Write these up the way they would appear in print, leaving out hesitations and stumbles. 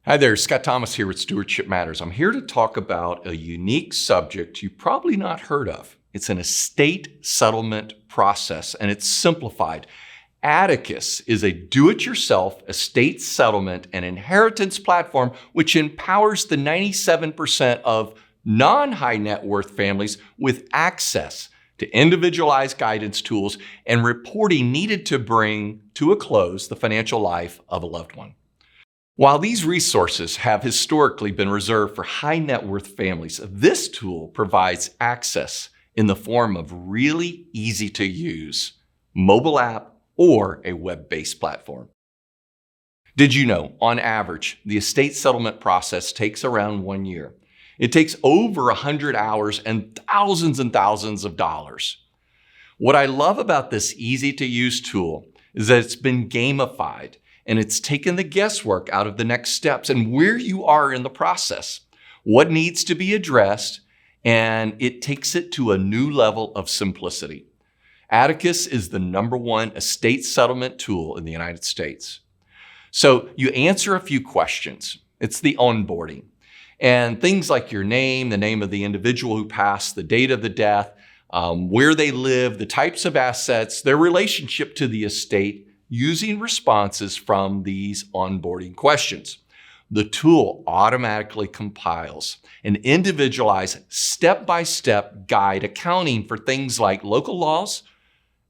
Hi there, Scott Thomas here with Stewardship Matters. I'm here to talk about a unique subject you've probably not heard of. It's an estate settlement process, and it's simplified. Atticus is a do-it-yourself estate settlement and inheritance platform which empowers the 97% of non-high net worth families with access to individualized guidance tools and reporting needed to bring to a close the financial life of a loved one. While these resources have historically been reserved for high net worth families, this tool provides access in the form of really easy to use mobile app or a web-based platform. Did you know, on average, the estate settlement process takes around 1 year. It takes over 100 hours and thousands of dollars. What I love about this easy to use tool is that it's been gamified and it's taken the guesswork out of the next steps and where you are in the process, what needs to be addressed, and it takes it to a new level of simplicity. Atticus is the #1 estate settlement tool in the United States. So you answer a few questions. It's the onboarding. And things like your name, the name of the individual who passed, the date of the death, where they live, the types of assets, their relationship to the estate, using responses from these onboarding questions. The tool automatically compiles an individualized step-by-step guide accounting for things like local laws,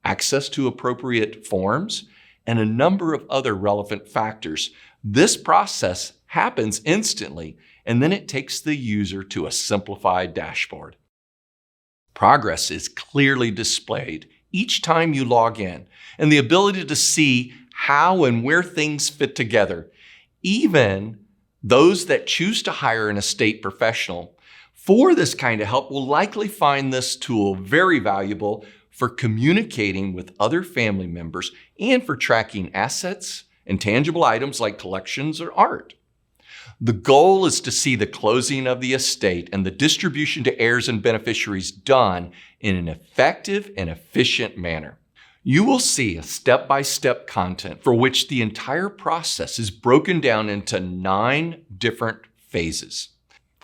access to appropriate forms, and a number of other relevant factors. This process happens instantly, and then it takes the user to a simplified dashboard. Progress is clearly displayed each time you log in, and the ability to see how and where things fit together. Even those that choose to hire an estate professional for this kind of help will likely find this tool very valuable for communicating with other family members and for tracking assets and tangible items like collections or art. The goal is to see the closing of the estate and the distribution to heirs and beneficiaries done in an effective and efficient manner. You will see a step-by-step content for which the entire process is broken down into 9 different phases.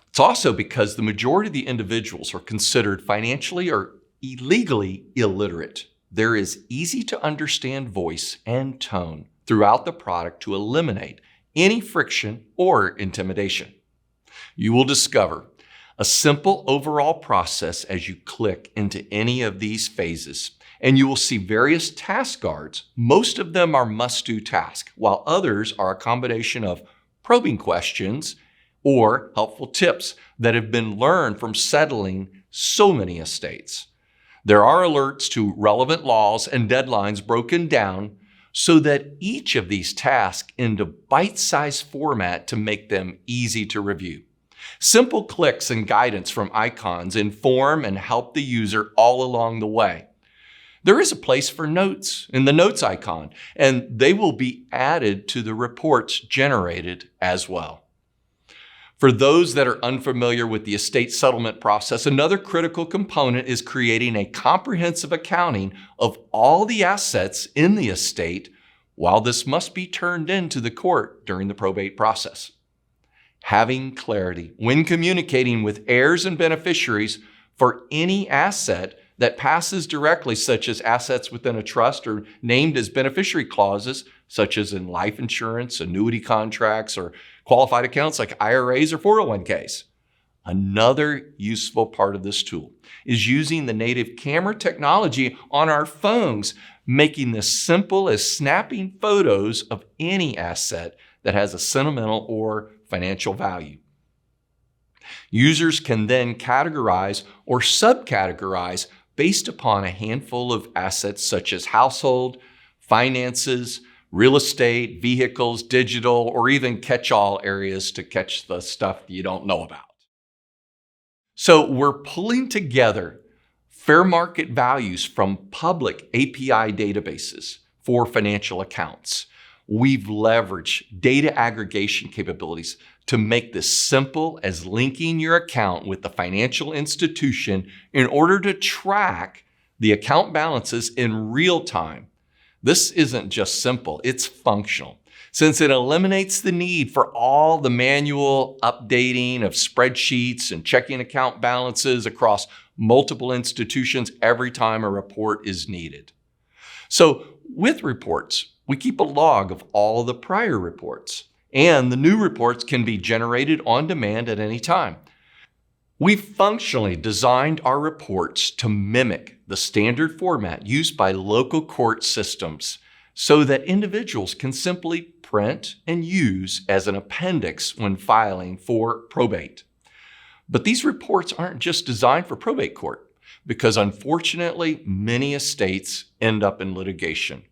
It's also because the majority of the individuals are considered financially or illegally illiterate. There is easy to understand voice and tone throughout the product to eliminate any friction or intimidation. You will discover a simple overall process as you click into any of these phases, and you will see various task guards. Most of them are must-do tasks, while others are a combination of probing questions or helpful tips that have been learned from settling so many estates. There are alerts to relevant laws and deadlines broken down so that each of these tasks into bite-sized format to make them easy to review. Simple clicks and guidance from icons inform and help the user all along the way. There is a place for notes in the notes icon, and they will be added to the reports generated as well. For those that are unfamiliar with the estate settlement process, another critical component is creating a comprehensive accounting of all the assets in the estate, while this must be turned into the court during the probate process. Having clarity when communicating with heirs and beneficiaries for any asset that passes directly, such as assets within a trust or named as beneficiary clauses, such as in life insurance, annuity contracts, or qualified accounts like IRAs or 401ks. Another useful part of this tool is using the native camera technology on our phones, making this simple as snapping photos of any asset that has a sentimental or financial value. Users can then categorize or subcategorize based upon a handful of assets such as household, finances, real estate, vehicles, digital, or even catch-all areas to catch the stuff you don't know about. So we're pulling together fair market values from public API databases for financial accounts. We've leveraged data aggregation capabilities to make this simple as linking your account with the financial institution in order to track the account balances in real time. This isn't just simple, it's functional. since it eliminates the need for all the manual updating of spreadsheets and checking account balances across multiple institutions every time a report is needed. So with reports, we keep a log of all the prior reports, and the new reports can be generated on demand at any time. We've functionally designed our reports to mimic the standard format used by local court systems so that individuals can simply print and use as an appendix when filing for probate. But these reports aren't just designed for probate court, because unfortunately, many estates end up in litigation.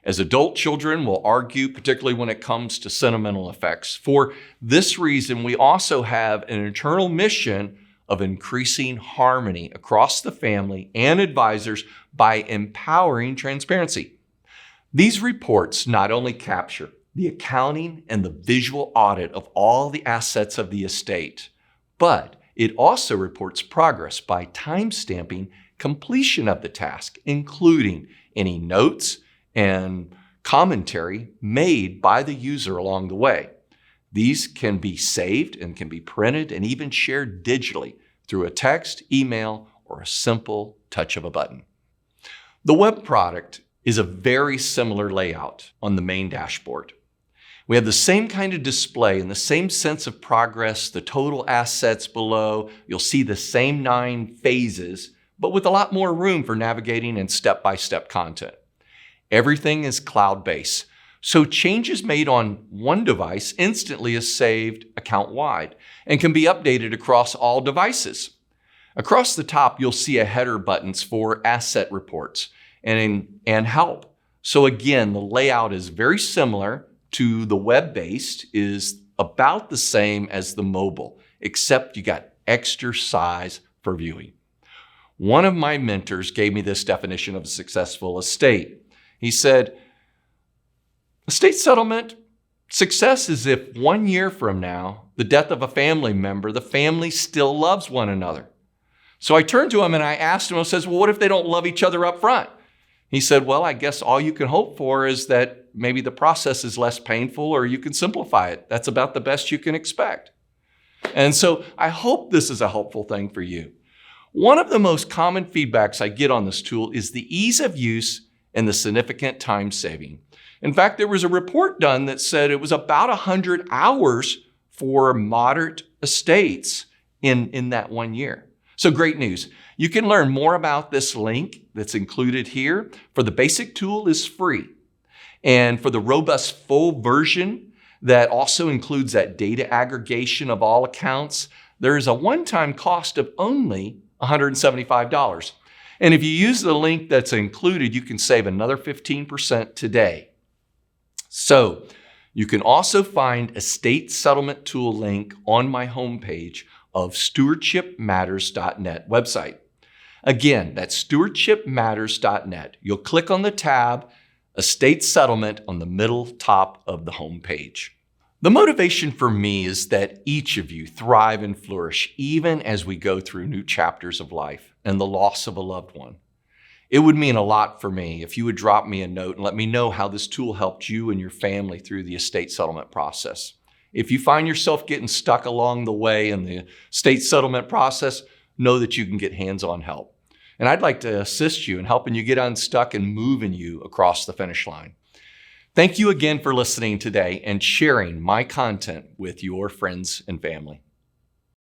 As adult children will argue, particularly when it comes to sentimental effects. For this reason, we also have an internal mission of increasing harmony across the family and advisors by empowering transparency. These reports not only capture the accounting and the visual audit of all the assets of the estate, but it also reports progress by timestamping completion of the task, including any notes and commentary made by the user along the way. These can be saved and can be printed and even shared digitally through a text, email, or a simple touch of a button. The web product is a very similar layout on the main dashboard. We have the same kind of display and the same sense of progress, the total assets below. You'll see the same 9 phases, but with a lot more room for navigating and step-by-step content. Everything is cloud-based, so changes made on one device instantly is saved account-wide and can be updated across all devices. Across the top, you'll see a header buttons for asset reports and help. So again, the layout is very similar to the web-based, is about the same as the mobile, except you got extra size for viewing. One of my mentors gave me this definition of a successful estate. He said, estate settlement success is if 1 year from now, the death of a family member, the family still loves one another. So I turned to him and I asked him, I says, well, what if they don't love each other up front? He said, well, I guess all you can hope for is that maybe the process is less painful or you can simplify it. That's about the best you can expect. And so I hope this is a helpful thing for you. One of the most common feedbacks I get on this tool is the ease of use and the significant time saving. In fact, there was a report done that said it was about 100 hours for moderate estates in that 1 year. So great news. You can learn more about this link that's included here. For the basic tool is free. And for the robust full version that also includes that data aggregation of all accounts, there is a one-time cost of only $175. And if you use the link that's included, you can save another 15% today. So you can also find estate settlement tool link on my homepage of stewardshipmatters.net website. Again, that's stewardshipmatters.net. You'll click on the tab Estate Settlement on the middle top of the homepage. The motivation for me is that each of you thrive and flourish even as we go through new chapters of life and the loss of a loved one. It would mean a lot for me if you would drop me a note and let me know how this tool helped you and your family through the estate settlement process. If you find yourself getting stuck along the way in the estate settlement process, know that you can get hands-on help. And I'd like to assist you in helping you get unstuck and moving you across the finish line. Thank you again for listening today and sharing my content with your friends and family.